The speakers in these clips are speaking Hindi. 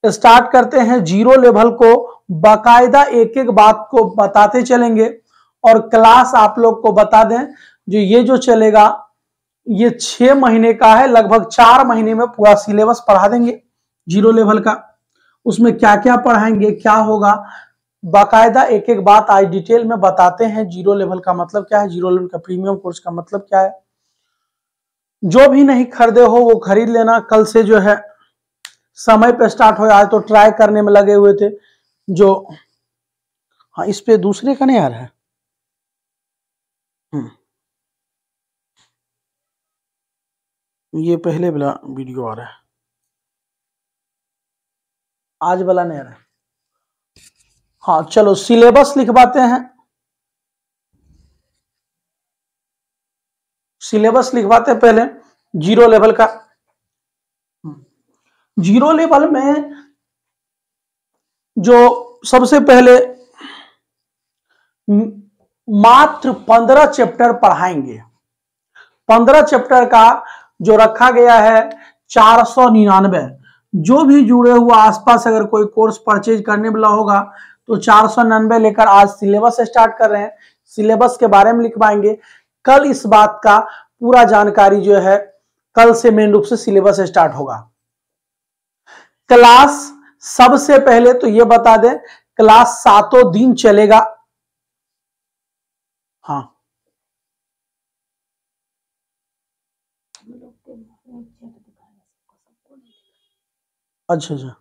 स्टार्ट करते हैं जीरो लेवल को, बाकायदा एक एक बात को बताते चलेंगे और क्लास आप लोग को बता दें जो ये जो चलेगा ये 6 महीने का है, लगभग 4 महीने में पूरा सिलेबस पढ़ा देंगे जीरो लेवल का। उसमें क्या क्या पढ़ाएंगे, क्या होगा, बाकायदा एक एक बात आज डिटेल में बताते हैं। जीरो लेवल का मतलब क्या है, जीरो लेवल का प्रीमियम कोर्स का मतलब क्या है। जो भी नहीं खरीदे हो वो खरीद लेना, कल से जो है समय पे स्टार्ट हो। आज तो ट्राई करने में लगे हुए थे जो, हाँ इस पे दूसरे का नहीं आ रहा है। ये पहले वाला वीडियो आ रहा है, आज वाला नहीं आ रहा है। हाँ चलो सिलेबस लिखवाते हैं, सिलेबस लिखवाते हैं पहले जीरो लेवल का। जीरो लेवल में जो सबसे पहले मात्र 15 चैप्टर पढ़ाएंगे। 15 चैप्टर का जो रखा गया है 499। जो भी जुड़े हुआ आसपास अगर कोई कोर्स परचेज करने वाला होगा तो 499 लेकर आज सिलेबस स्टार्ट कर रहे हैं। सिलेबस के बारे में लिखवाएंगे। कल इस बात का पूरा जानकारी जो है, कल से मेन रूप से सिलेबस स्टार्ट होगा। क्लास सबसे पहले तो ये बता दें, क्लास 7 दिन चलेगा। हाँ अच्छा अच्छा,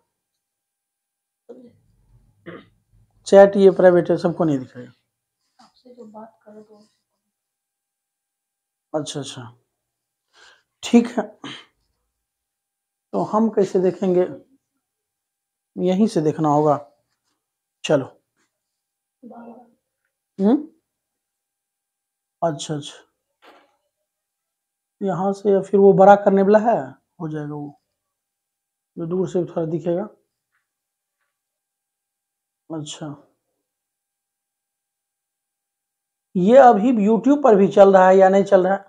चैट ये प्राइवेट है, सबको नहीं दिखाएगा। आपसे जो बात करो तो अच्छा अच्छा ठीक है। तो हम कैसे देखेंगे, यहीं से देखना होगा। चलो अच्छा अच्छा, यहाँ से या फिर वो बड़ा करने वाला है, हो जाएगा वो जो दूर से थोड़ा दिखेगा। अच्छा ये अभी YouTube पर भी चल रहा है या नहीं चल रहा है?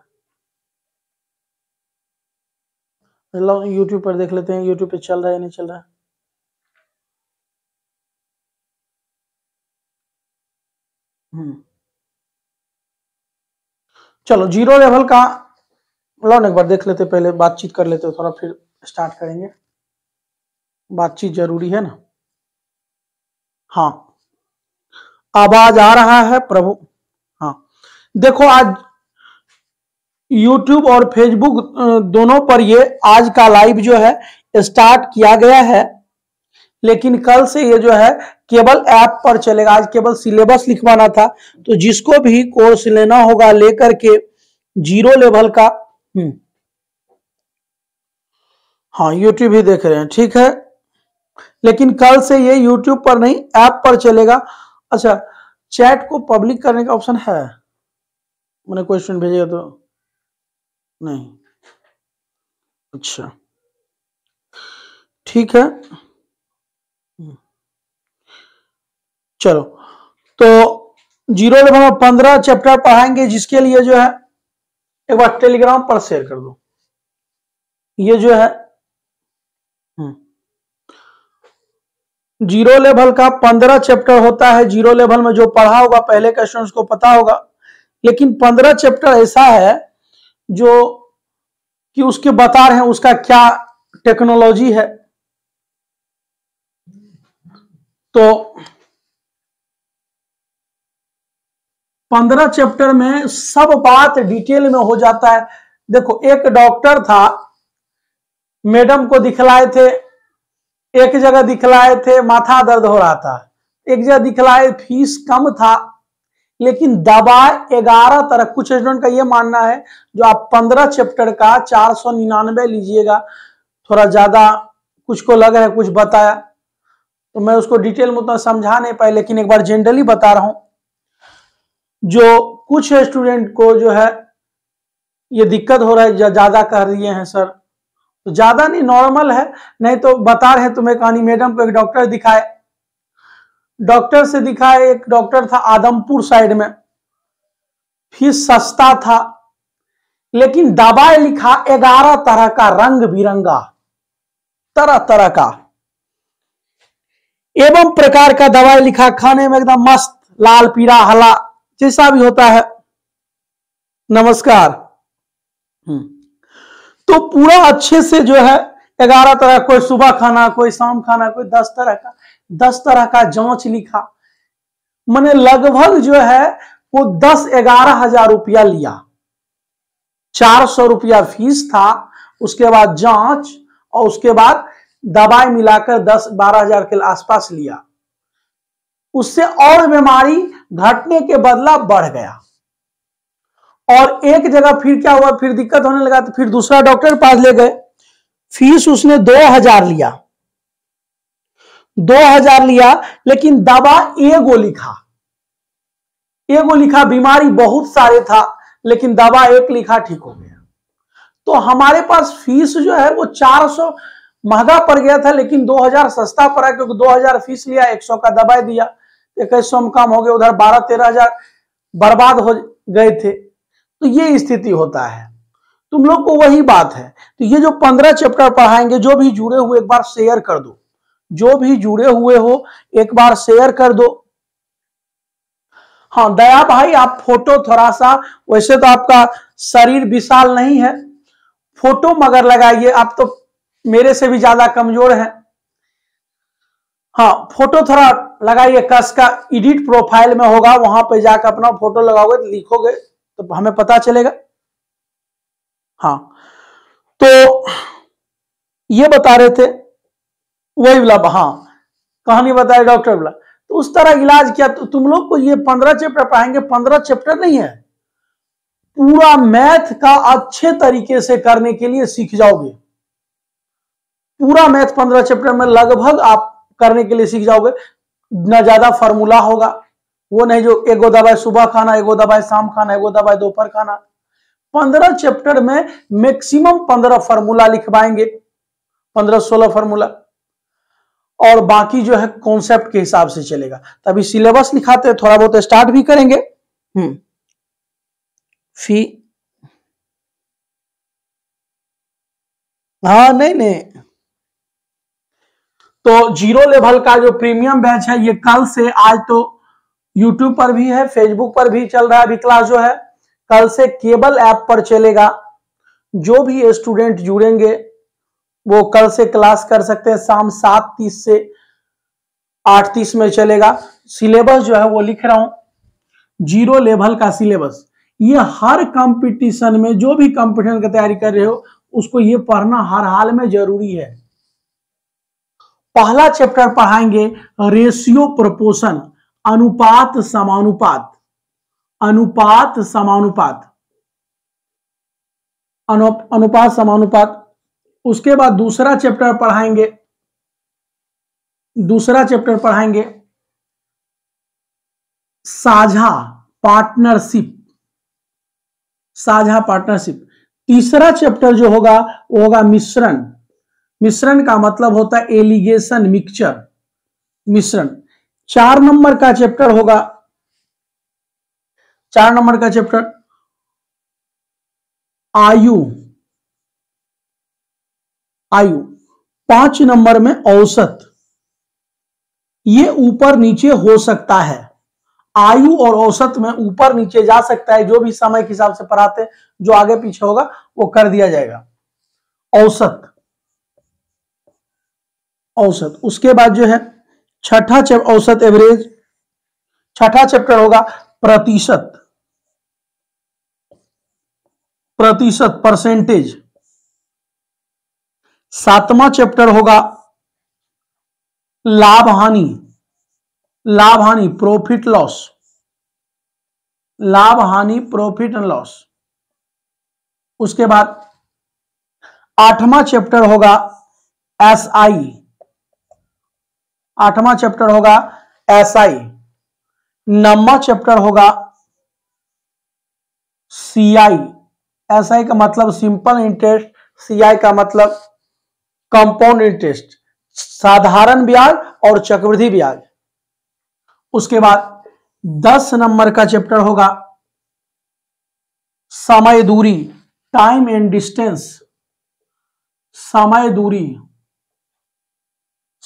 YouTube पर देख लेते हैं, YouTube पे चल रहा है या नहीं चल रहा है। चलो जीरो लेवल का लॉन एक बार देख लेते, पहले बातचीत कर लेते, थोड़ा फिर स्टार्ट करेंगे। बातचीत जरूरी है ना। हाँ आवाज आ रहा है प्रभु। हाँ देखो आज YouTube और Facebook दोनों पर ये आज का लाइव जो है स्टार्ट किया गया है, लेकिन कल से ये जो है केवल ऐप पर चलेगा। आज केवल सिलेबस लिखवाना था, तो जिसको भी कोर्स लेना होगा लेकर के जीरो लेवल का। हाँ YouTube ही देख रहे हैं, ठीक है, लेकिन कल से ये YouTube पर नहीं ऐप पर चलेगा। अच्छा चैट को पब्लिक करने का ऑप्शन है? मैंने क्वेश्चन भेजेगा तो नहीं, अच्छा ठीक है। चलो तो जीरो लेवल में 15 चैप्टर पढ़ाएंगे, जिसके लिए जो है एक बार टेलीग्राम पर शेयर कर दो। ये जो है जीरो लेवल का 15 चैप्टर होता है। जीरो लेवल में जो पढ़ा होगा पहले का स्टूडेंट्स को पता होगा, लेकिन 15 चैप्टर ऐसा है जो कि उसके बता रहे हैं उसका क्या टेक्नोलॉजी है। तो 15 चैप्टर में सब बात डिटेल में हो जाता है। देखो एक डॉक्टर था, मैडम को दिखलाए थे, एक जगह दिखलाए थे माथा दर्द हो रहा था, एक जगह दिखलाए फीस कम था, लेकिन दवा 11 तरह। कुछ स्टूडेंट का यह मानना है जो आप 15 चैप्टर का 499 लीजिएगा, थोड़ा ज्यादा कुछ को लग रहा है, कुछ बताया तो मैं उसको डिटेल में उतना समझा नहीं पाया, लेकिन एक बार जनरली बता रहा हूं। जो कुछ स्टूडेंट को जो है ये दिक्कत हो रहा है, ज्यादा कह रही हैं सर, तो ज्यादा नहीं नॉर्मल है, नहीं तो बता रहे तुम्हें कहानी। मैडम को एक डॉक्टर दिखाए, डॉक्टर से दिखाए, एक डॉक्टर था आदमपुर साइड में, फीस सस्ता था, लेकिन दवाई लिखा 11 तरह का, रंग बिरंगा तरह तरह का। एवं प्रकार का दवाई लिखा, खाने में एकदम मस्त, लाल पीला हरा जैसा भी होता है। नमस्कार। तो पूरा अच्छे से जो है 11 तरह, कोई सुबह खाना, कोई शाम खाना, कोई 10 तरह का जांच लिखा। मैंने लगभग जो है वो 10-11 हजार रुपया लिया। 400 रुपया फीस था, उसके बाद जांच और उसके बाद दवाई मिलाकर 10-12 हजार के आसपास लिया। उससे और बीमारी घटने के बदला बढ़ गया। और एक जगह फिर क्या हुआ, फिर दिक्कत होने लगा तो फिर दूसरा डॉक्टर के पास ले गए। फीस उसने 2000 लिया, 2000 लिया, लेकिन दवा एगो लिखा। बीमारी बहुत सारे था लेकिन दवा एक लिखा, ठीक हो गया। तो हमारे पास फीस जो है वो 400 महंगा पड़ गया था, लेकिन 2000 सस्ता पड़ा, क्योंकि 2000 फीस लिया, 100 का दवाई दिया, 2100 में काम हो गया। उधर 12-13 हजार बर्बाद हो गए थे। तो ये स्थिति होता है। तुम लोग को वही बात है। तो ये जो 15 चैप्टर पढ़ाएंगे, जो भी जुड़े हुए एक बार शेयर कर दो, जो भी जुड़े हुए हो एक बार शेयर कर दो। हाँ दया भाई, आप फोटो थोड़ा सा, वैसे तो आपका शरीर विशाल नहीं है, फोटो मगर लगाइए, आप तो मेरे से भी ज्यादा कमजोर हैं। हाँ फोटो थोड़ा लगाइए, कस का एडिट प्रोफाइल में होगा, वहां पे जाकर अपना फोटो लगाओगे तो लिखोगे तो हमें पता चलेगा। हाँ तो ये बता रहे थे वही वाला, हाँ कहानी बताए डॉक्टर वाला। तो उस तरह इलाज किया। तो तुम लोग को ये 15 चैप्टर पढ़ाएंगे, 15 चैप्टर नहीं है, पूरा मैथ का अच्छे तरीके से करने के लिए सीख जाओगे। पूरा मैथ 15 चैप्टर में लगभग आप करने के लिए सीख जाओगे। न ज्यादा फॉर्मूला होगा, वो नहीं जो एगो दवाई सुबह खाना, एगो दवाई शाम खाना, एगो दवाई दोपहर खाना। 15 चैप्टर में मैक्सिमम 15 फॉर्मूला लिखवाएंगे, 15-16 फॉर्मूला, और बाकी जो है कॉन्सेप्ट के हिसाब से चलेगा। तभी सिलेबस लिखाते हैं, थोड़ा बहुत स्टार्ट भी करेंगे। फी हाँ नहीं तो जीरो लेवल का जो प्रीमियम बैच है ये कल से, आज तो यूट्यूब पर भी है, फेसबुक पर भी चल रहा है। अभी क्लास जो है कल से केबल ऐप पर चलेगा। जो भी स्टूडेंट जुड़ेंगे वो कल से क्लास कर सकते हैं। शाम 7:30 से 8:30 में चलेगा। सिलेबस जो है वो लिख रहा हूं, जीरो लेवल का सिलेबस। ये हर कंपटीशन में, जो भी कंपटीशन की तैयारी कर रहे हो, उसको ये पढ़ना हर हाल में जरूरी है। पहला चैप्टर पढ़ाएंगे रेशियो प्रोपोर्शन, अनुपात समानुपात, अनुपात समानुपात, अनुपात समानुपात। उसके बाद दूसरा चैप्टर पढ़ाएंगे साझा पार्टनरशिप, साझा पार्टनरशिप। तीसरा चैप्टर जो होगा वो होगा मिश्रण। मिश्रण का मतलब होता है एलिगेशन, मिक्सचर, मिश्रण। 4 नंबर का चैप्टर होगा, 4 नंबर का चैप्टर आयु, आयु। 5 नंबर में औसत। ये ऊपर नीचे हो सकता है, आयु और औसत में ऊपर नीचे जा सकता है। जो भी समय के हिसाब से पढ़ाते, जो आगे पीछे होगा वो कर दिया जाएगा। औसत, औसत। उसके बाद जो है छठा चैप्टर औसत, एवरेज। छठा चैप्टर होगा प्रतिशत, प्रतिशत, परसेंटेज। 7वां चैप्टर होगा लाभ हानि, लाभ हानि, प्रॉफिट लॉस, लाभ हानि, प्रॉफिट एंड लॉस। उसके बाद 8वां चैप्टर होगा एसआई, 8वां चैप्टर होगा एसआई। 9वां चैप्टर होगा सीआई। एसआई का मतलब सिंपल इंटरेस्ट, सीआई का मतलब कंपाउंड इंटरेस्ट, साधारण ब्याज और चक्रवृद्धि ब्याज। उसके बाद 10 नंबर का चैप्टर होगा समय दूरी, टाइम एंड डिस्टेंस, समय दूरी,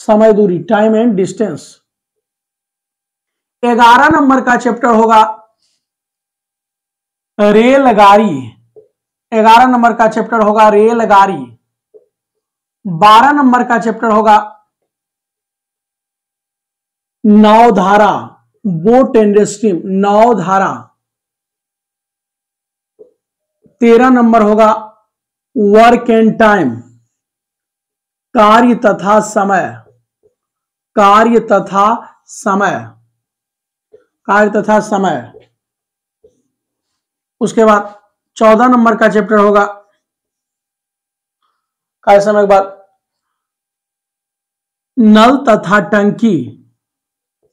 समय दूरी, टाइम एंड डिस्टेंस। 11 नंबर का चैप्टर होगा रेलगाड़ी। 11 नंबर का चैप्टर होगा रेलगाड़ी। 12 नंबर का चैप्टर होगा नौधारा, बोट एंड स्ट्रीम, नौधारा। 13 नंबर होगा वर्क एंड टाइम, कार्य तथा समय, कार्य तथा समय, कार्य तथा समय। उसके बाद 14 नंबर का चैप्टर होगा कार्य समय के बाद नल तथा टंकी,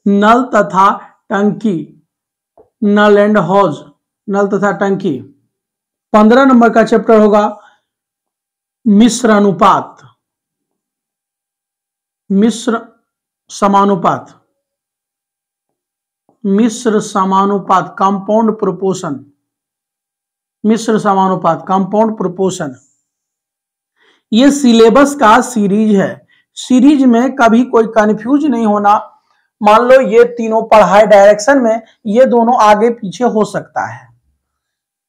नल तथा टंकी, नल एंड हौज, नल तथा टंकी। 15 नंबर का चैप्टर होगा मिश्र अनुपात, मिश्र समानुपात, मिश्र समानुपात, कंपाउंड प्रोपोर्शन, मिश्र समानुपात, कंपाउंड प्रोपोर्शन। ये सिलेबस का सीरीज है। सीरीज में कभी कोई कंफ्यूज नहीं होना। मान लो ये तीनों पढ़ाई डायरेक्शन में, ये दोनों आगे पीछे हो सकता है,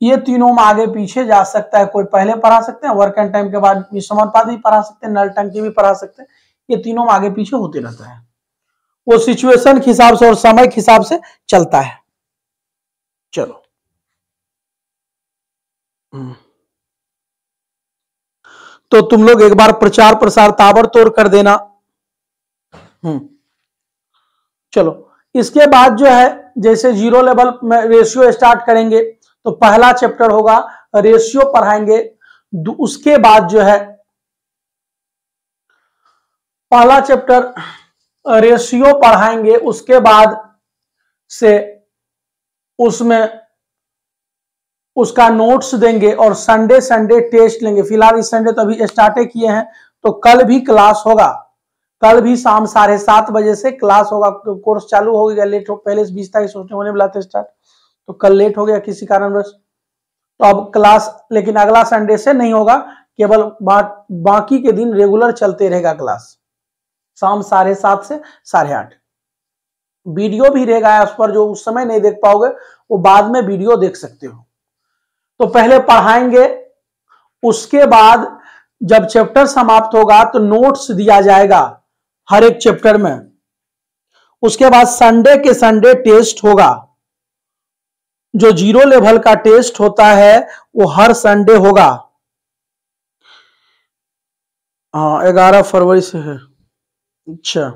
ये तीनों में आगे पीछे जा सकता है। कोई पहले पढ़ा सकते हैं, वर्क एंड टाइम के बाद समानुपात भी पढ़ा सकते हैं, नल टंकी भी पढ़ा सकते हैं। ये तीनों में आगे पीछे होते रहता है, वो सिचुएशन के हिसाब से और समय के हिसाब से चलता है। चलो तो तुम लोग एक बार प्रचार प्रसार ताबड़तोड़ कर देना। चलो इसके बाद जो है, जैसे जीरो लेवल में रेशियो स्टार्ट करेंगे तो पहला चैप्टर होगा रेशियो पढ़ाएंगे। उसके बाद जो है पहला चैप्टर रेशियो पढ़ाएंगे, उसके बाद से उसमें उसका नोट्स देंगे और संडे संडे टेस्ट लेंगे। फिलहाल इस संडे तो अभी स्टार्ट किए हैं, तो कल भी क्लास होगा। कल भी शाम 7:30 बजे से क्लास होगा। कोर्स चालू हो गया, लेट हो, पहले 20 तारीख सोचने होने वाला था स्टार्ट, तो कल लेट हो गया किसी कारणवश, तो अब क्लास लेकिन अगला संडे से नहीं होगा, केवल बाकी के दिन रेगुलर चलते रहेगा क्लास, शाम 7:30 से 8:30। वीडियो भी रहेगा उस पर, जो उस समय नहीं देख पाओगे वो बाद में वीडियो देख सकते हो। तो पहले पढ़ाएंगे, उसके बाद जब चैप्टर समाप्त होगा तो नोट्स दिया जाएगा हर एक चैप्टर में। उसके बाद संडे के संडे टेस्ट होगा। जो जीरो लेवल का टेस्ट होता है वो हर संडे होगा। हाँ 11 फरवरी से है। अच्छा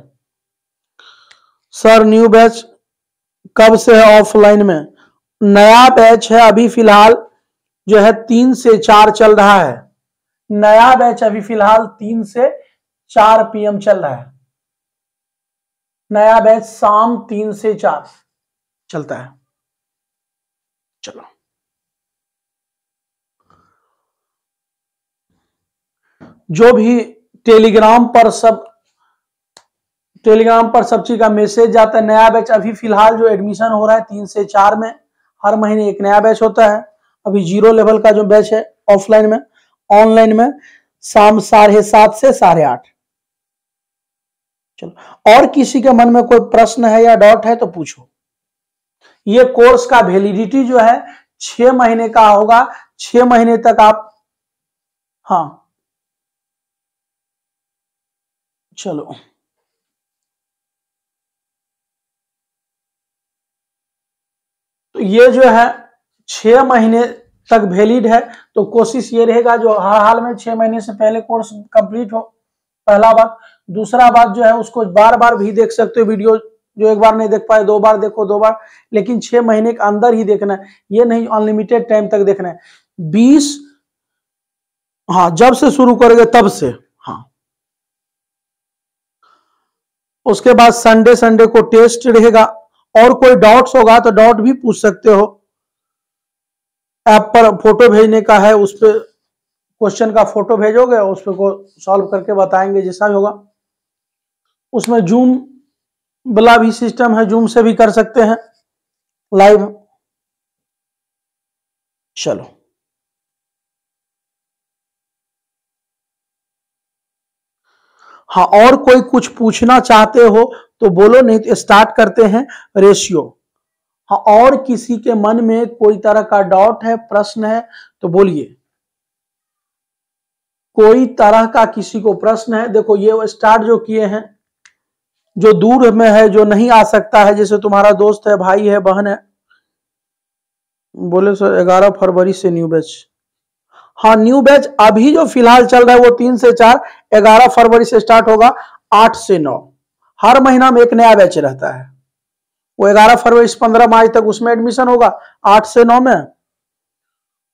सर न्यू बैच कब से है ऑफलाइन में? नया बैच है अभी फिलहाल जो है 3 से 4 चल रहा है। नया बैच अभी फिलहाल 3 से 4 PM चल रहा है। नया बैच शाम 3 से 4 चलता है। चलो जो भी टेलीग्राम पर सब चीज का मैसेज जाता है। नया बैच अभी फिलहाल जो एडमिशन हो रहा है 3 से 4 में, हर महीने एक नया बैच होता है। अभी जीरो लेवल का जो बैच है ऑफलाइन में, ऑनलाइन में शाम 7:30 से 8:30। चलो और किसी के मन में कोई प्रश्न है या डाउट है तो पूछो। ये कोर्स का वैलिडिटी जो है 6 महीने का होगा। 6 महीने तक आप, हाँ चलो तो ये जो है 6 महीने तक वैलिड है। तो कोशिश ये रहेगा जो हर हाल में 6 महीने से पहले कोर्स कंप्लीट हो, पहला बात। दूसरा बात जो है उसको बार बार भी देख सकते हो वीडियो, जो एक बार नहीं देख पाए 2 बार देखो, 2 बार, लेकिन 6 महीने के अंदर ही देखना है, ये नहीं अनलिमिटेड टाइम तक देखना है। 20, हाँ जब से शुरू करोगे तब से, हाँ। उसके बाद संडे संडे को टेस्ट रहेगा। और कोई डाउट्स होगा तो डाउट भी पूछ सकते हो। ऐप पर फोटो भेजने का है, उस पर क्वेश्चन का फोटो भेजोगे, उस पर को सॉल्व करके बताएंगे जैसा भी होगा। उसमें जूम वाला भी सिस्टम है, जूम से भी कर सकते हैं लाइव। चलो हाँ, और कोई कुछ पूछना चाहते हो तो बोलो, नहीं तो स्टार्ट करते हैं रेशियो। हाँ, और किसी के मन में कोई तरह का डाउट है, प्रश्न है तो बोलिए। कोई तरह का किसी को प्रश्न है? देखो ये स्टार्ट जो किए हैं, जो दूर में है, जो नहीं आ सकता है, जैसे तुम्हारा दोस्त है, भाई है, बहन है, बोले सर 11 फरवरी से न्यू बैच। हाँ, न्यू बैच अभी जो फिलहाल चल रहा है वो 3 से 4, 11 फरवरी से स्टार्ट होगा, 8 से 9। हर महीना में एक नया बैच रहता है। वो 11 फरवरी से 15 मार्च तक उसमें एडमिशन होगा, 8 से 9 में।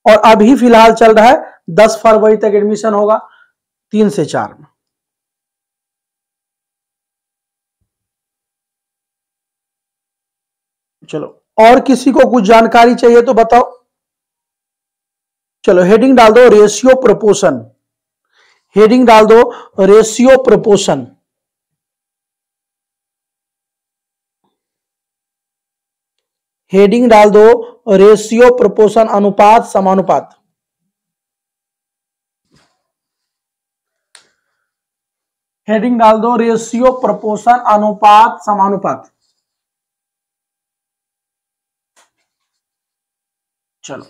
और अभी फिलहाल चल रहा है 10 फरवरी तक एडमिशन होगा, 3 से 4 में। चलो, और किसी को कुछ जानकारी चाहिए तो बताओ। चलो हेडिंग डाल दो रेशियो प्रोपोर्शन। हेडिंग डाल दो रेशियो प्रोपोर्शन। हेडिंग डाल दो रेशियो प्रोपोर्शन, अनुपात समानुपात। हेडिंग डाल दो रेशियो प्रोपोर्शन, अनुपात समानुपात। चलो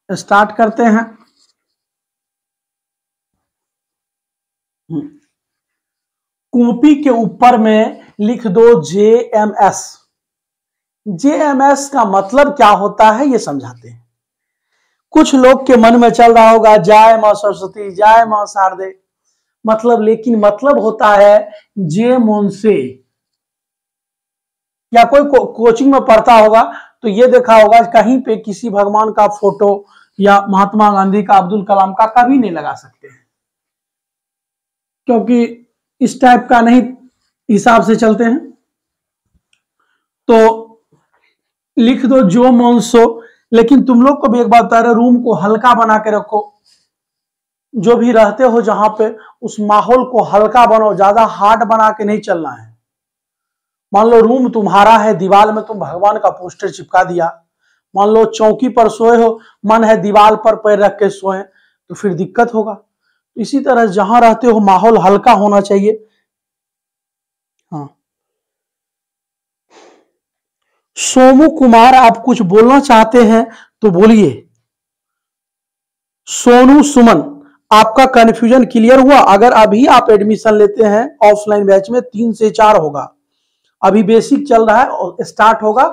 स्टार्ट करते हैं। कॉपी के ऊपर में लिख दो JMS। JMS का मतलब क्या होता है ये समझाते हैं। कुछ लोग के मन में चल रहा होगा जय मां सरस्वती, जय मां शारदे, मतलब, लेकिन मतलब होता है जे मोनसे। या कोई कोचिंग में पढ़ता होगा तो ये देखा होगा कहीं पे किसी भगवान का फोटो या महात्मा गांधी का, अब्दुल कलाम का कभी नहीं लगा सकते हैं, क्योंकि इस टाइप का नहीं हिसाब से चलते हैं। तो लिख दो जो मोन्सो। लेकिन तुम लोग को भी एक बात बता रहे, रूम को हल्का बना के रखो। जो भी रहते हो जहां पे, उस माहौल को हल्का बनाओ, ज्यादा हार्ड बना के नहीं चलना है। मान लो रूम तुम्हारा है, दीवार में तुम भगवान का पोस्टर चिपका दिया, मान लो चौकी पर सोए हो, मन है दीवार पर पैर रख के सोए, तो फिर दिक्कत होगा। इसी तरह जहां रहते हो माहौल हल्का होना चाहिए। हाँ, सोमू कुमार, आप कुछ बोलना चाहते हैं तो बोलिए। सोनू सुमन, आपका कंफ्यूजन क्लियर हुआ? अगर अभी आप एडमिशन लेते हैं ऑफलाइन बैच में 3 से 4 होगा, अभी बेसिक चल रहा है और स्टार्ट होगा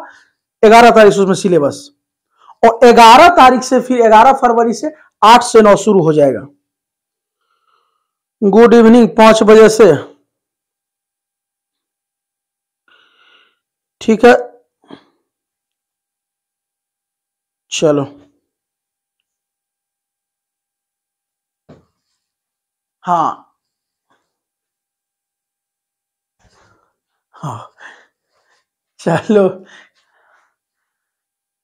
11 तारीख से उसमें सिलेबस, और 11 तारीख से फिर 11 फरवरी से 8 से 9 शुरू हो जाएगा। गुड इवनिंग, 5 बजे से। ठीक है, चलो। हाँ हाँ, चलो।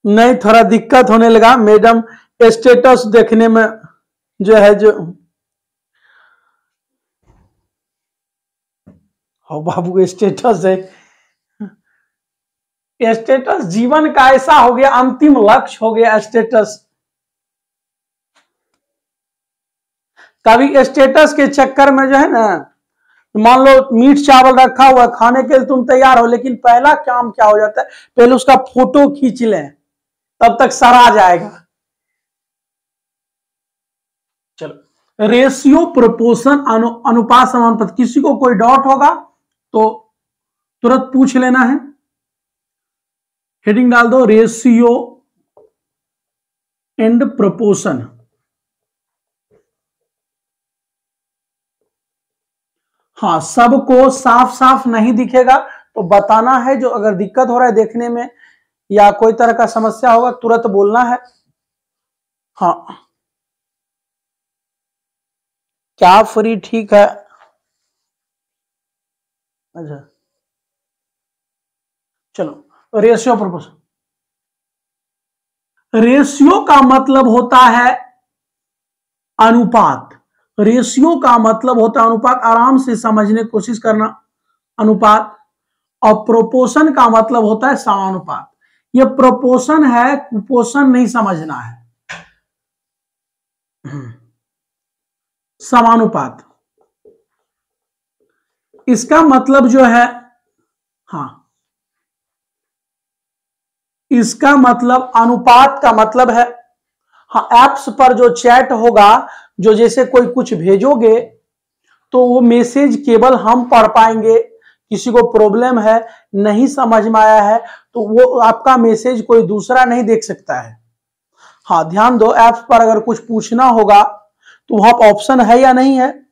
नहीं, थोड़ा दिक्कत होने लगा मैडम, स्टेटस देखने में जो है, जो हो बाबू स्टेटस है, स्टेटस जीवन का ऐसा हो गया, अंतिम लक्ष्य हो गया स्टेटस। कभी स्टेटस के चक्कर में जो है ना, मान लो मीट चावल रखा हुआ खाने के लिए तुम तैयार हो, लेकिन पहला काम क्या हो जाता है, पहले उसका फोटो खींच लें, तब तक सरा जाएगा। चलो, रेशियो प्रोपोर्शन, अनुपात समानुपात। किसी को कोई डाउट होगा तो तुरंत पूछ लेना है। हेडिंग डाल दो रेशियो एंड प्रोपोर्शन। हाँ, सबको साफ साफ नहीं दिखेगा तो बताना है, जो अगर दिक्कत हो रहा है देखने में या कोई तरह का समस्या होगा तुरंत बोलना है। हाँ, क्या फ्री? ठीक है। अच्छा, चलो रेशियो प्रोपोर्शन। रेशियो का मतलब होता है अनुपात। रेशियो का मतलब होता है अनुपात, आराम से समझने की कोशिश करना, अनुपात। और प्रोपोर्शन का मतलब होता है समानुपात। ये प्रोपोर्शन है, कुपोषण नहीं समझना है, समानुपात। इसका मतलब जो है, हाँ, इसका मतलब अनुपात का मतलब है, हाँ, एप्स पर जो चैट होगा, जो जैसे कोई कुछ भेजोगे तो वो मैसेज केवल हम पढ़ पाएंगे, किसी को प्रॉब्लम है, नहीं समझ में आया है तो वो आपका मैसेज कोई दूसरा नहीं देख सकता है। हाँ, ध्यान दो, ऐप्स पर अगर कुछ पूछना होगा तो वहां पर ऑप्शन है या नहीं है,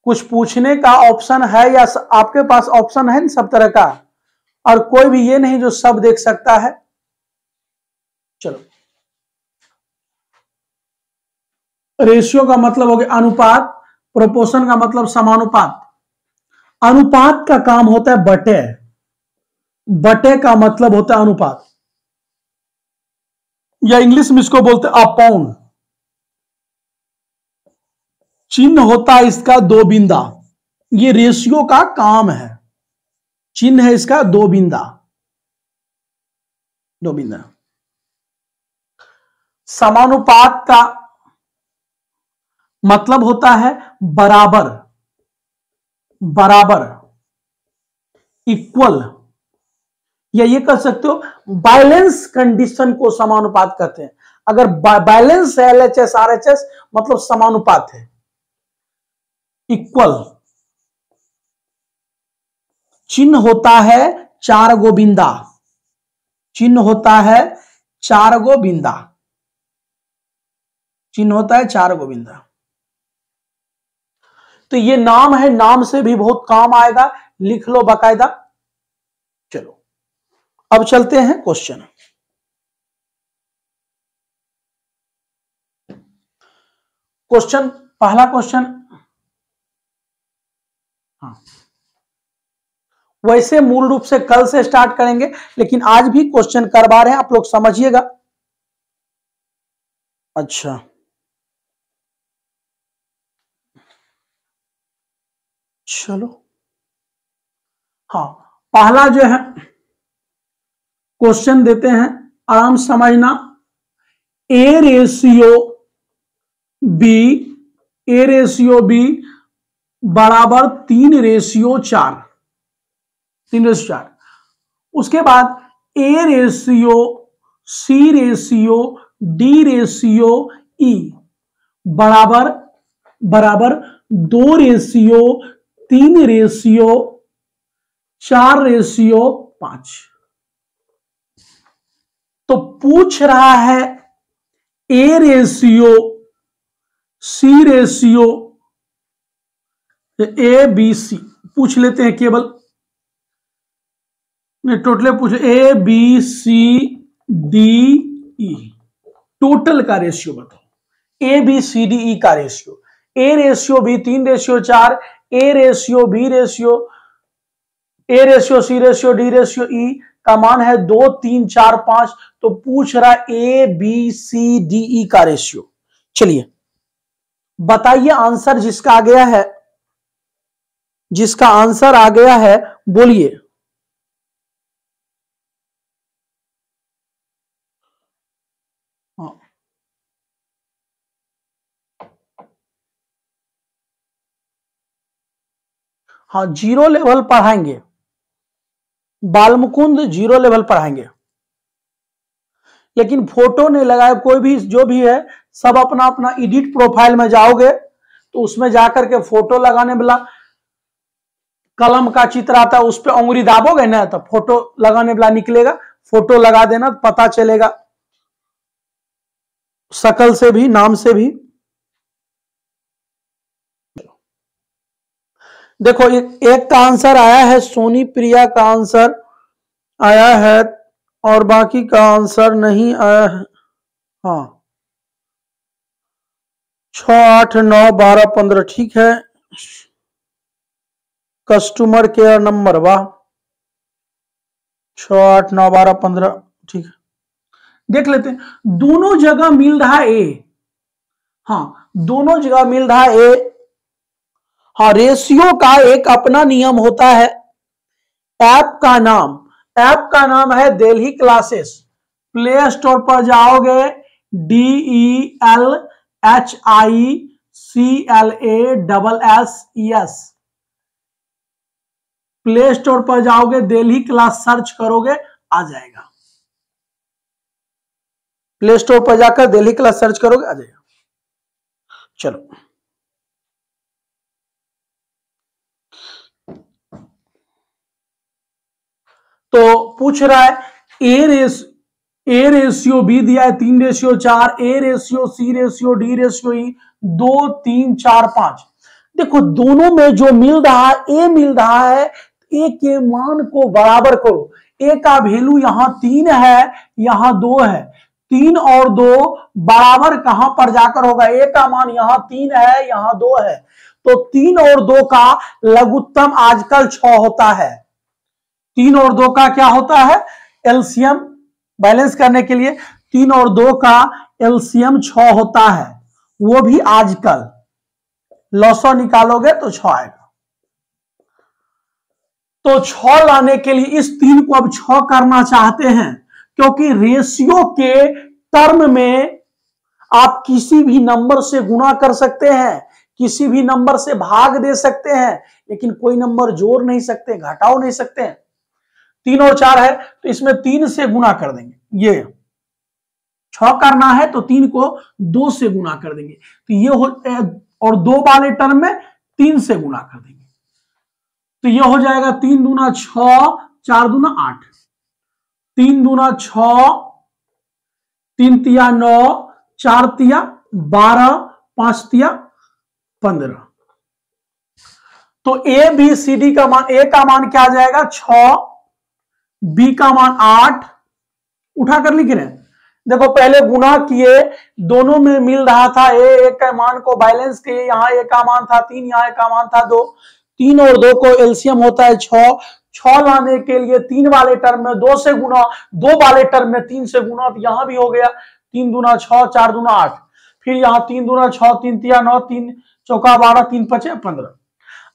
कुछ पूछने का ऑप्शन है या आपके पास ऑप्शन है सब तरह का, और कोई भी ये नहीं जो सब देख सकता है। चलो, रेशियो का मतलब हो गया अनुपात, प्रोपोर्शन का मतलब समानुपात। अनुपात का काम होता है बटे, बटे का मतलब होता है अनुपात, या इंग्लिश में इसको बोलते हैं अपॉन। चिन्ह होता है इसका दो बिंदा, ये रेशियो का काम है। चिन्ह है इसका दो बिंदा, दो बिंदा। समानुपात का मतलब होता है बराबर, बराबर, इक्वल, या ये कह सकते हो बैलेंस कंडीशन को समानुपात कहते हैं। अगर बैलेंस है LHS RHS मतलब समानुपात है, इक्वल। चिन्ह होता है चार गो बिंदा, चिन्ह होता है चार गो बिंदा, चिन्ह होता है चार गो बिंदा। तो ये नाम है, नाम से भी बहुत काम आएगा, लिख लो बाकायदा। चलो अब चलते हैं क्वेश्चन। क्वेश्चन, पहला क्वेश्चन, हाँ, वैसे मूल रूप से कल से स्टार्ट करेंगे, लेकिन आज भी क्वेश्चन करवा रहे हैं, आप लोग समझिएगा। अच्छा, चलो, हाँ, पहला जो है क्वेश्चन देते हैं, आराम समझना। A ratio B, A ratio B बराबर 3:4, 3:4। उसके बाद A ratio C ratio D ratio E बराबर, बराबर 2:3:4:5। तो पूछ रहा है A ratio C ratio, A B C पूछ लेते हैं केवल, टोटल पूछ, A B C D E, total का रेशियो बताओ, A B C D E का ratio. A ratio B 3:4, A ratio B ratio, A ratio C ratio D ratio ई का मान है 2, 3, 4, 5। तो पूछ रहा ए बी सी डी ई का रेशियो। चलिए बताइए आंसर जिसका आ गया है, जिसका आंसर आ गया है बोलिए। हाँ, जीरो लेवल पढ़ाएंगे, बालमुकुंद जीरो लेवल पढ़ाएंगे, लेकिन फोटो नहीं लगाए कोई भी, जो भी है सब अपना अपना एडिट प्रोफाइल में जाओगे तो उसमें जाकर के फोटो लगाने वाला कलम का चित्र आता है, उस पर उंगली दाबोगे ना तो फोटो लगाने वाला निकलेगा, फोटो लगा देना, पता चलेगा शकल से भी, नाम से भी। देखो एक का आंसर आया है, सोनी प्रिया का आंसर आया है और बाकी का आंसर नहीं आया है। हाँ, 6, 8, 9, 12, 15 ठीक है। कस्टमर केयर नंबर, वाह, 6, 8, 9, 12, 15 ठीक है। देख लेते हैं, दोनों जगह मिल रहा है ए, हाँ दोनों जगह मिल रहा है ए। हाँ, रेशियो का एक अपना नियम होता है, ऐप का नाम, ऐप का नाम है दिल्ली क्लासेस। प्ले स्टोर पर जाओगे, DELHICLASSES, प्ले स्टोर पर जाओगे, दिल्ली क्लास सर्च करोगे, आ जाएगा। प्ले स्टोर पर जाकर दिल्ली क्लास सर्च करोगे, आ जाएगा। चलो, तो पूछ रहा है ए रेशियो बी दिया है 3:4, A ratio C ratio D ratio E 2, 3, 4, 5। देखो दोनों में जो मिल रहा है, ए मिल रहा है, ए के मान को बराबर करो। ए का वैल्यू यहां 3 है, यहां 2 है। 3 और 2 बराबर कहां पर जाकर होगा? ए का मान यहां 3 है, यहां 2 है, तो 3 और 2 का लघुत्तम आजकल 6 होता है। 3 और 2 का क्या होता है? एलसीएम बैलेंस करने के लिए 3 और 2 का एलसीएम 6 होता है, वो भी आजकल। लॉसो निकालोगे तो 6 आएगा। तो 6 लाने के लिए इस 3 को अब 6 करना चाहते हैं, क्योंकि रेशियो के टर्म में आप किसी भी नंबर से गुणा कर सकते हैं, किसी भी नंबर से भाग दे सकते हैं, लेकिन कोई नंबर जोड़ नहीं सकते, घटाओ नहीं सकते हैं। 3 और 4 है तो इसमें 3 से गुणा कर देंगे। ये 6 करना है तो 3 को 2 से गुणा कर देंगे, तो ये हो, और 2 वाले टर्म में 3 से गुणा कर देंगे, तो ये हो जाएगा 3 दूना 6, 4 दूना 8, 3 दूना 6, 3 तिया 9, 4 तिया 12, 5 तिया 15। तो ए बी सी डी का मान, ए का मान क्या आ जाएगा? 6, बी का मान 8, उठा कर लिख रहे हैं। देखो पहले गुना किए, दोनों में मिल रहा था, ए का मान को बैलेंस किए, यहां ए का मान था 3, यहां ए का मान था 2। 3 और 2 को एलसीएम होता है 6। 6 लाने के लिए 3 वाले टर्म में 2 से गुना, 2 वाले टर्म में 3 से गुना, तो यहां भी हो गया 3 दूना 6, 4 दूना 8, फिर यहां 3 दूना 6, 3 तिया 9, 3 चौका 12, 3 पचे 15।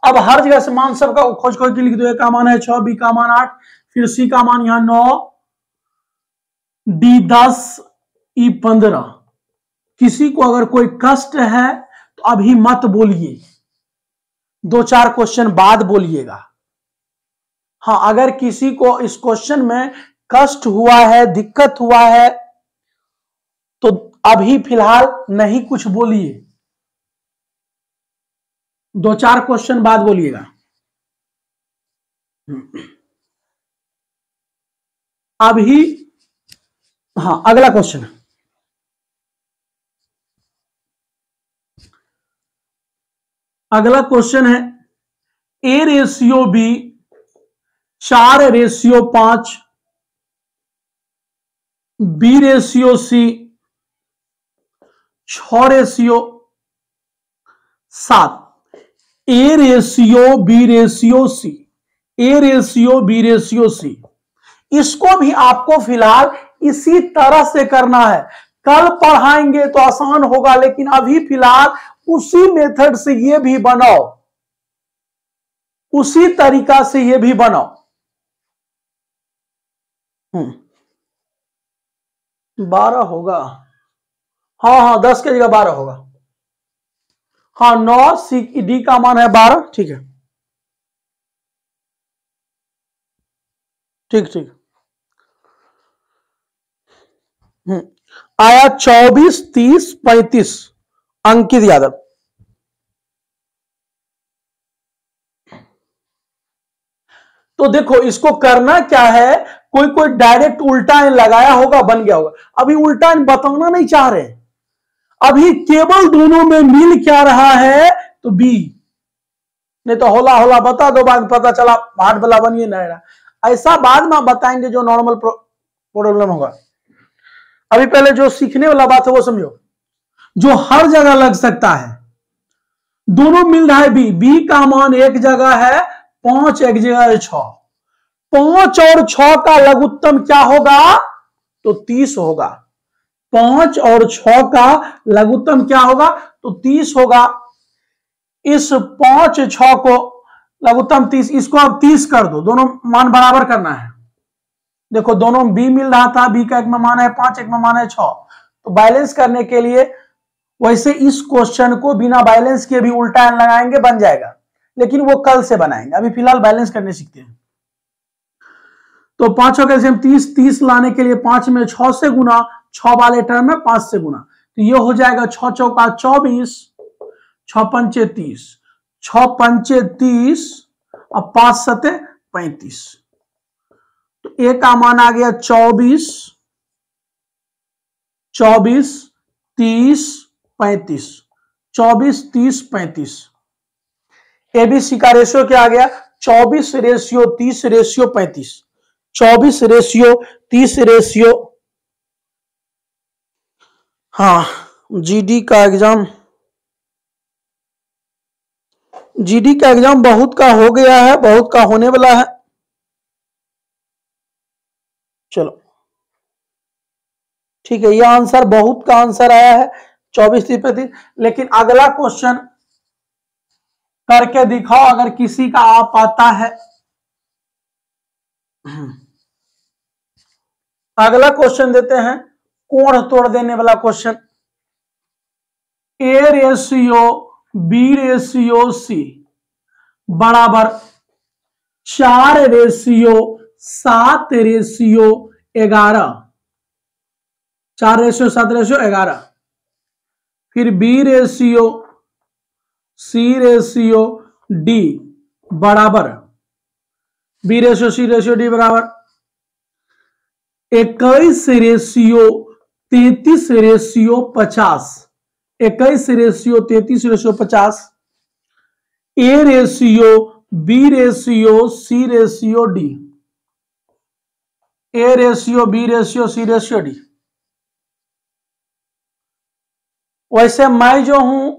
अब हर जगह से मान सबका खोज खोज के लिख दो। ए का मान है 6, बी का मान 8, फिर सी का मान यहां 9, डी 10, ई 15। किसी को अगर कोई कष्ट है तो अभी मत बोलिए, 2-4 क्वेश्चन बाद बोलिएगा। हाँ, अगर किसी को इस क्वेश्चन में कष्ट हुआ है, दिक्कत हुआ है, तो अभी फिलहाल नहीं कुछ बोलिए, 2-4 क्वेश्चन बाद बोलिएगा। अभी हाँ, अगला क्वेश्चन है, अगला क्वेश्चन है A ratio B 4:5, B ratio C 6:7, A ratio B ratio C, A ratio B ratio C. इसको भी आपको फिलहाल इसी तरह से करना है। कल पढ़ाएंगे तो आसान होगा, लेकिन अभी फिलहाल उसी मेथड से ये भी बनाओ, उसी तरीका से ये भी बनाओ। 12 होगा, हाँ हाँ, 10 की जगह 12 होगा। हाँ, 9 सी डी का मान है 12, ठीक है, ठीक ठीक। आया 24, 30, 35। अंकित यादव। तो देखो इसको करना क्या है, कोई कोई डायरेक्ट उल्टा लगाया होगा, बन गया होगा। अभी उल्टा बताना नहीं चाह रहे, अभी केवल दोनों में मिल क्या रहा है, तो बी। नहीं तो होला होला बता दो, बाद पता चला हार्ड वाला बनिए ना रहा, ऐसा बाद में बताएंगे जो नॉर्मल प्रॉब्लम होगा। अभी पहले जो सीखने वाला बात है वो समझो, जो हर जगह लग सकता है। दोनों मिल रहा है बी, बी का मान एक जगह है 5, एक जगह है 6। 5 और 6 का लघुत्तम क्या होगा, तो 30 होगा। 5 और 6 का लघुत्तम क्या होगा, तो 30 होगा। इस 5, 6 को लघुत्तम 30, इसको अब 30 कर दो, दोनों मान बराबर करना है। देखो दोनों बी मिल रहा था, बी का एक में मान है 5, एक में मान है 6, तो बैलेंस करने के लिए वैसे इस क्वेश्चन को बिना बैलेंस के भी उल्टा लगाएंगे, बन जाएगा। लेकिन वो कल से बनाएंगे, अभी फिलहाल बैलेंस करने सीखते हैं। तो 5 का एलसीएम 30, 30 लाने के लिए 5 में 6 से गुना, 6 वाले टर्म में 5 से गुना, तो ये हो जाएगा 6 चौका 24, 6 पंचे 30, 6 पंचे 30 और 5 सते 35, तो ए का मान आ गया 24, 24, 30, 35, 24, 30, 35। एबीसी का रेशियो क्या आ गया? 24 रेशियो 30 रेशियो 35, 24 रेशियो 30 रेशियो। हाँ, जीडी का एग्जाम बहुत का हो गया है, बहुत का होने वाला है। चलो ठीक है, यह आंसर बहुत का आंसर आया है 24, 30, 35। लेकिन अगला क्वेश्चन करके दिखाओ अगर किसी का आ पाता है। अगला क्वेश्चन देते हैं कोण तोड़ देने वाला question. A ratio B ratio C बराबर 4 रेशियो 7 रेशियो 11, 4 रेशियो 7 रेशियो 11। फिर B ratio C ratio D बराबर, B ratio C ratio D बराबर 21 ratio 33 ratio 50, 21 ratio 33 ratio 50। A ratio B ratio C ratio D, A ratio B ratio C ratio D. वैसे मैं जो हूं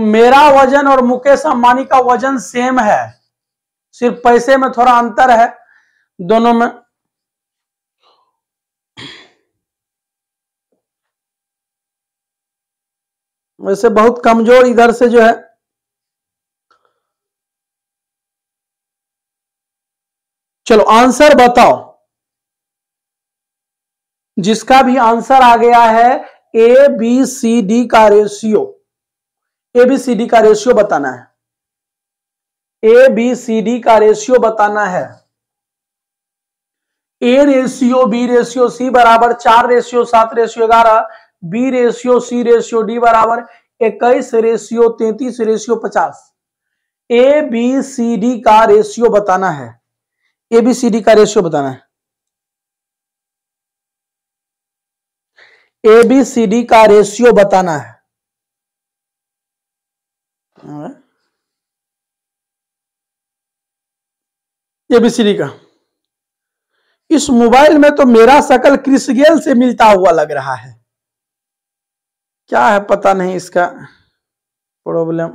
मेरा वजन और मुकेश अंबानी का वजन सेम है, सिर्फ पैसे में थोड़ा अंतर है दोनों में। वैसे बहुत कमजोर इधर से जो है। चलो आंसर बताओ, जिसका भी आंसर आ गया है ए बी सी डी का ratio, A B C D का रेशियो बताना है, ए बी सी डी का रेशियो बताना है। A ratio B ratio C बराबर 4 ratio 7 ratio 11, B ratio C ratio D बराबर 21 ratio 33 ratio 50। A B C D का रेशियो बताना है, ए बी सी डी का रेशियो बताना है, ए बी सी डी का रेशियो बताना है। ए बी सी डी का। इस मोबाइल में तो मेरा शकल क्रिस गेल से मिलता हुआ लग रहा है, क्या है पता नहीं इसका प्रॉब्लम।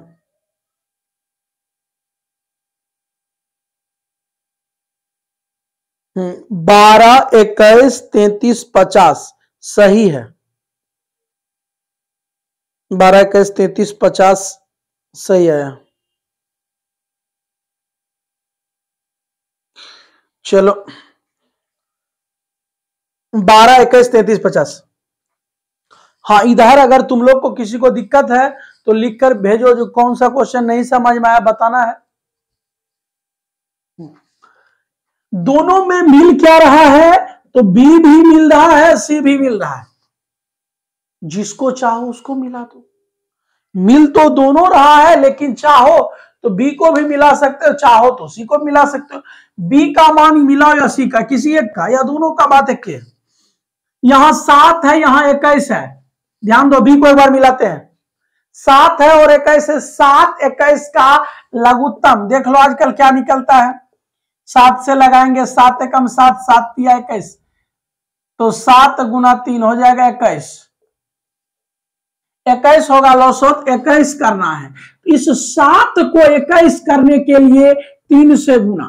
बारह 21 33 50 सही है, 12 21 33 50 सही आया। चलो 12 21 33 50। हाँ, इधर अगर तुम लोग को किसी को दिक्कत है तो लिखकर भेजो, जो कौन सा क्वेश्चन नहीं समझ में आया बताना है। दोनों में मिल क्या रहा है? तो बी भी मिल रहा है, सी भी मिल रहा है, जिसको चाहो उसको मिला दो। मिल तो दोनों रहा है, लेकिन चाहो तो बी को भी मिला सकते हो, चाहो तो सी को मिला सकते हो। बी का मान मिलाओ या सी का, किसी एक का या दोनों का, बात एक है। यहां 7 है, यहां 21 है, ध्यान दो, बी को एक बार मिलाते हैं। 7 है और 21 है, 7 21 का लघुत्तम देख लो आजकल क्या निकलता है। 7 से लगाएंगे 7 एकम 7, 7 तिया 21, तो 7 गुना 3 हो जाएगा 21, 21 होगा लौसौत, 21 करना है। इस 7 को 21 करने के लिए 3 से गुना,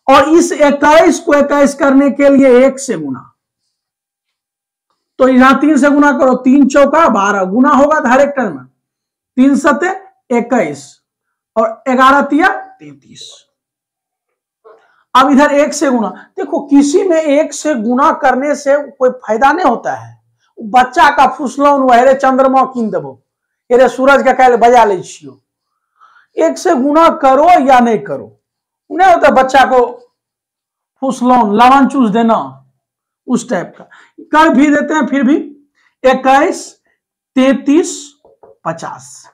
और इस 21 को 21 करने के लिए 1 से गुना। तो यहां 3 से गुना करो, 3 चौका 12, गुना होगा हर एक टर्म में, 3 सते 21 और 11 तिया 33। अब इधर 1 से गुना, देखो किसी में 1 से गुना करने से कोई फायदा नहीं होता है। बच्चा का फुसलौन हुआ, रे चंद्रमा कीन देबो, रे सूरज का काल बजा ले छियो, एक से गुना करो या नहीं करो, नहीं होता बच्चा को फुसलौन लवन चूस देना उस टाइप का, कर भी देते हैं फिर भी। 21, 33, 50।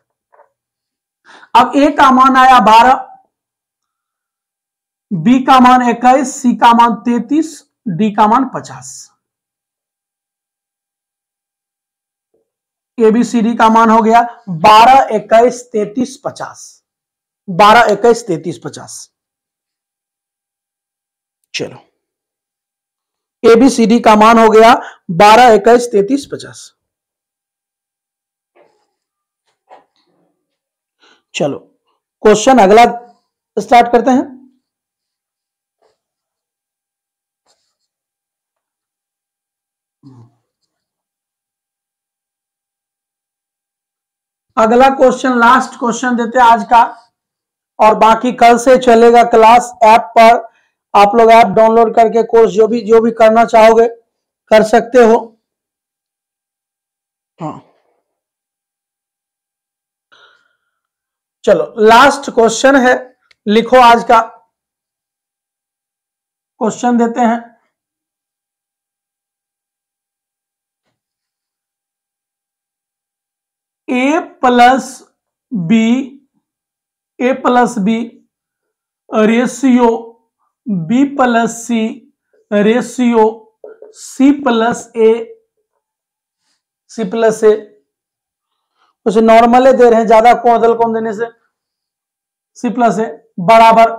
अब ए का मान आया 12, बी का मान 21, सी का मान 33, डी का मान 50। एबीसीडी का मान हो गया 12, 21, 33, 50। 12, 21, 33, 50। चलो, एबीसीडी का मान हो गया 12, 21, 33, 50। चलो क्वेश्चन अगला स्टार्ट करते हैं। अगला क्वेश्चन लास्ट क्वेश्चन देते हैं आज का, और बाकी कल से चलेगा क्लास। ऐप पर आप लोग ऐप डाउनलोड करके कोर्स जो भी करना चाहोगे कर सकते हो। हाँ चलो लास्ट क्वेश्चन है, लिखो आज का क्वेश्चन देते हैं। A plus B ratio B plus C ratio C plus A उसे नॉर्मल दे रहे हैं, ज्यादा कौंधल कौन देने से, सी प्लस ए बराबर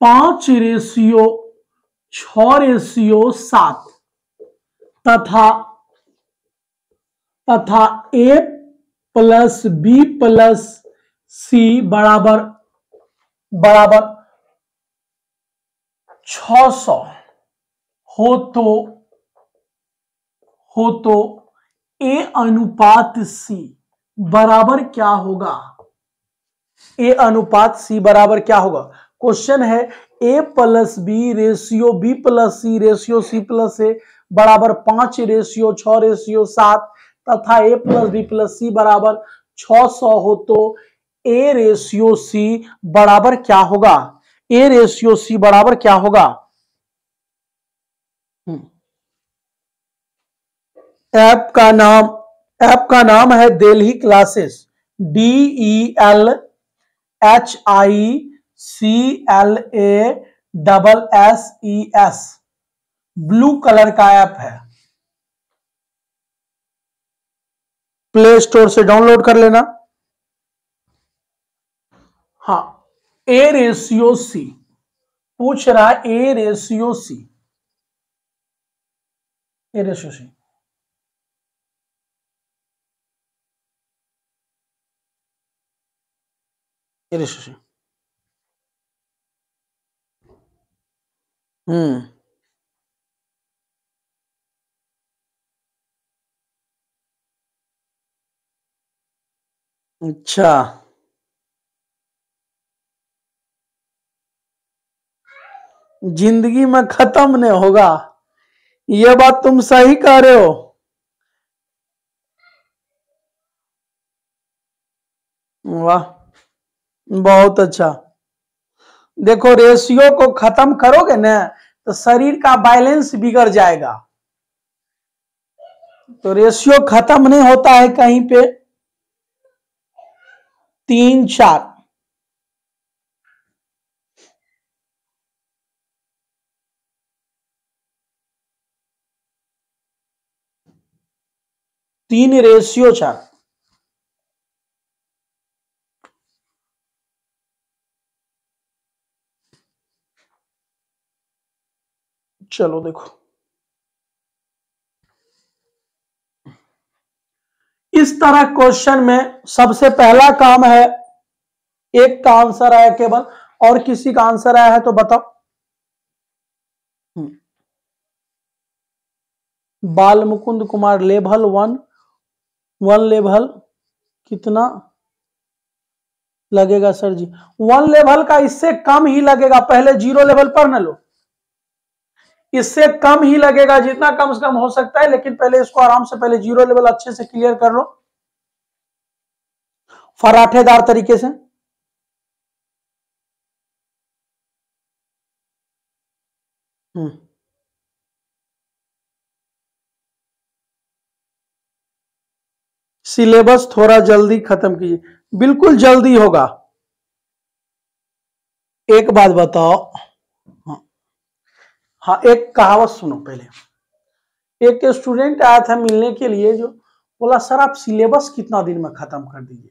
5:6:7 तथा A plus B plus C बराबर 600 हो तो ए अनुपात सी बराबर क्या होगा? ए अनुपात सी बराबर क्या होगा? क्वेश्चन है A plus B ratio B plus C ratio C plus A बराबर 5:6:7 तथा A plus B plus C बराबर 600 हो तो ए रेशियो सी बराबर क्या होगा? ए रेशियो सी बराबर क्या होगा? ऐप का नाम है Delhi classes, DELHICLASSES। Blue colour का ऐप है, प्ले स्टोर से डाउनलोड कर लेना। हाँ ए रेशियो सी पूछ रहा है, ए रेशियो सी अच्छा जिंदगी में खत्म नहीं होगा, यह बात तुम सही कह रहे हो। वाह बहुत अच्छा। देखो रेशियो को खत्म करोगे ना तो शरीर का बैलेंस बिगड़ जाएगा, तो रेशियो खत्म नहीं होता है कहीं पे। 3, 4 3:4। चलो देखो इस तरह क्वेश्चन में सबसे पहला काम है, एक का आंसर आया केवल, और किसी का आंसर आया है तो बताओ। बाल मुकुंद कुमार लेवल 1 लेवल कितना लगेगा सर जी? 1 लेवल का इससे कम ही लगेगा, पहले 0 लेवल पर न लो, इससे कम ही लगेगा, जितना कम से कम हो सकता है, लेकिन पहले इसको आराम से पहले 0 लेवल अच्छे से क्लियर कर लो। फराठेदार तरीके से। सिलेबस थोड़ा जल्दी खत्म कीजिए। बिल्कुल जल्दी होगा। एक बात बताओ, हाँ एक कहावत सुनो पहले। एक स्टूडेंट आया था मिलने के लिए, जो बोला सर आप सिलेबस कितना दिन में खत्म कर दीजिए।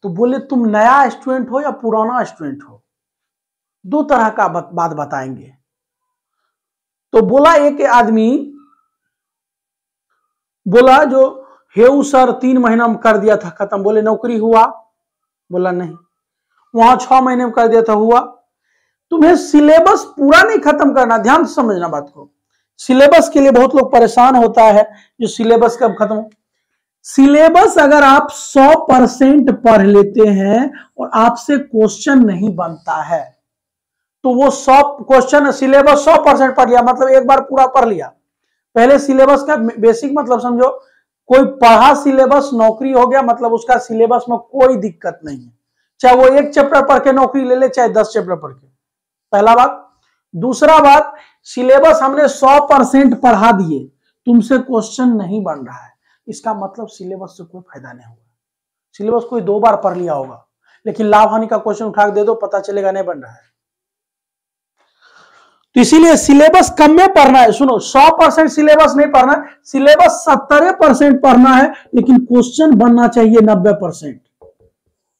तो बोले तुम नया स्टूडेंट हो या पुराना स्टूडेंट हो, दो तरह का बात बताएंगे। तो बोला एक आदमी बोला जो हेऊ सर 3 महीना में कर दिया था खत्म। बोले नौकरी हुआ? बोला नहीं। वहां 6 महीने में कर दिया था, हुआ? तुम्हें सिलेबस पूरा नहीं खत्म करना, ध्यान से समझना बात को। सिलेबस के लिए बहुत लोग परेशान होता है, जो सिलेबस कब खत्म हो। सिलेबस अगर आप 100% पढ़ लेते हैं और आपसे क्वेश्चन नहीं बनता है, तो वो 100 क्वेश्चन, सिलेबस 100% पढ़ लिया मतलब एक बार पूरा पढ़ लिया। पहले सिलेबस का बेसिक मतलब समझो, कोई पढ़ा सिलेबस नौकरी हो गया, मतलब उसका सिलेबस में कोई दिक्कत नहीं है, चाहे वो 1 चैप्टर पढ़ के नौकरी ले ले, चाहे 10 चैप्टर पढ़ के। पहला बात। दूसरा बात, सिलेबस हमने 100% पढ़ा दिए, तुमसे क्वेश्चन नहीं बन रहा है, इसका मतलब सिलेबस से कोई फायदा नहीं होगा। सिलेबस कोई 2 बार पढ़ लिया होगा, लेकिन लाभ हानि का क्वेश्चन उठा के दे दो, पता चलेगा नहीं बन रहा है। तो इसीलिए सिलेबस कम में पढ़ना है। सुनो, 100% सिलेबस नहीं पढ़ना है, सिलेबस 70% पढ़ना है, लेकिन क्वेश्चन बनना चाहिए 90%,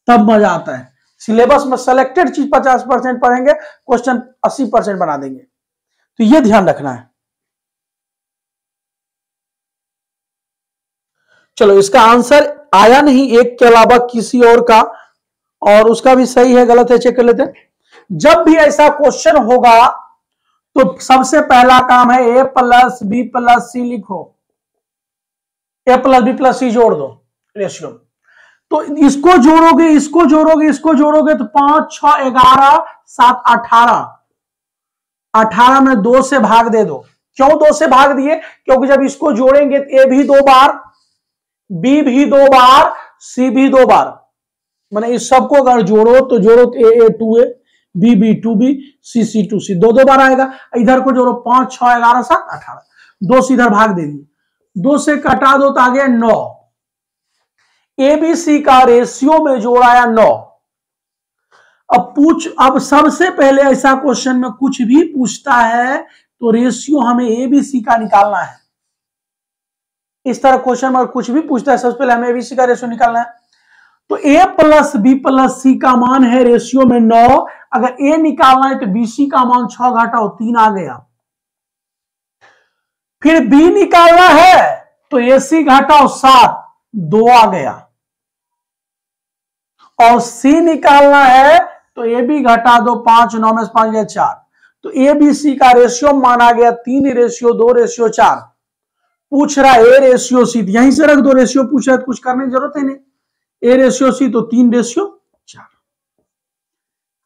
तब मजा आता है। सिलेबस में सेलेक्टेड चीज 50% पढ़ेंगे, क्वेश्चन 80% बना देंगे। तो ये ध्यान रखना है। चलो, इसका आंसर आया नहीं एक के अलावा किसी और का, और उसका भी सही है गलत है चेक कर लेते हैं। जब भी ऐसा क्वेश्चन होगा तो सबसे पहला काम है a प्लस बी प्लस सी लिखो। a प्लस बी प्लस सी जोड़ दो रेशियो। तो इसको जोड़ोगे, इसको जोड़ोगे, इसको जोड़ोगे तो 5 6 11 7 18। 18 में 2 से भाग दे दो। क्यों 2 से भाग दिए? क्योंकि जब इसको जोड़ेंगे तो a भी 2 बार, b भी 2 बार, c भी 2 बार। मैंने इस सबको अगर जोड़ो तो जोड़ो तो a 2a, b b 2b, c c 2c, 2 बार आएगा। इधर को जोड़ो 5 6 11 7 18, 2 से इधर भाग दे दिए, 2 से कटा दो तो आ गया 9। एबीसी का रेशियो में जोड़ाया 9। अब सबसे पहले ऐसा क्वेश्चन में कुछ भी पूछता है तो रेशियो हमें एबीसी का निकालना है। इस तरह क्वेश्चन में कुछ भी पूछता है, सबसे पहले हमें एबीसी का रेशियो निकालना है। तो a प्लस बी प्लस सी का मान है रेशियो में 9। अगर a निकालना है तो bc का मान 6 घटाओ 3 आ गया। फिर b निकालना है तो ac घटाओ 7, 2 आ गया। और c निकालना है तो ab घटा दो 5, 9 में 5 गया 4। तो abc का रेशियो माना गया 3 रेशियो 2 रेशियो 4। पूछ रहा है a रेशियो सी, यहीं से रख दो, रेशियो पूछा है तो कुछ करने की जरूरत है नहीं। a रेशियो सी तो 3 रेशियो 4।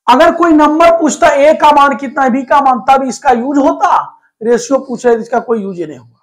अगर कोई नंबर पूछता a का मान कितना है, b का मान, तब इसका यूज होता। रेशियो पूछ रहे इसका कोई यूज नहीं होगा।